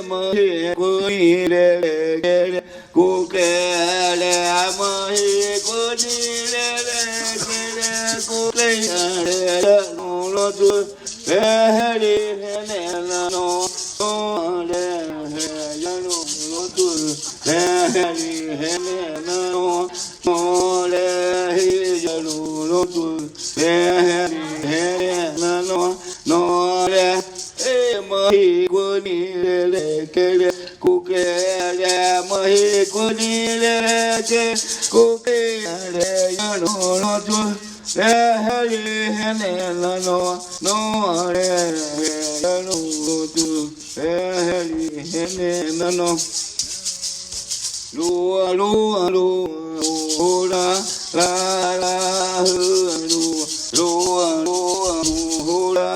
mơ cô đi lê cô kê lê mơ cô đi lê cô kê lê nó tu lê đi lê nó lê nó tu lê đi lê nó lê nó tu lê nó lê mơ cô đi lê cô kê lê mơ cô đi lê cô kê lê nó tu lê đi lê nó lê nó tu lê đi lê nó lúa lúa lúa la lúa lúa lúa la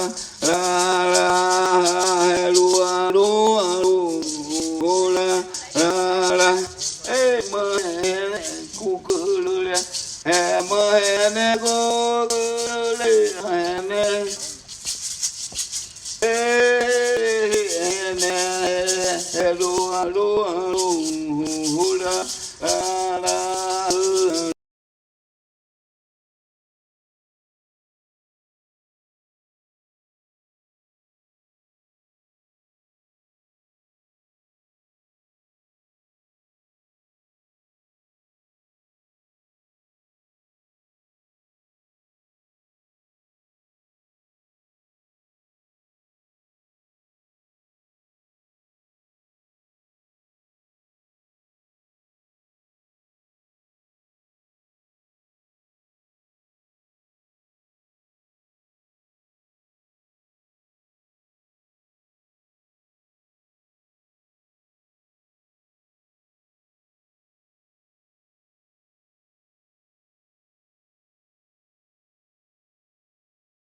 lúa lúa la mơ cu cư lư mơ ne cô lư ne lúa lúa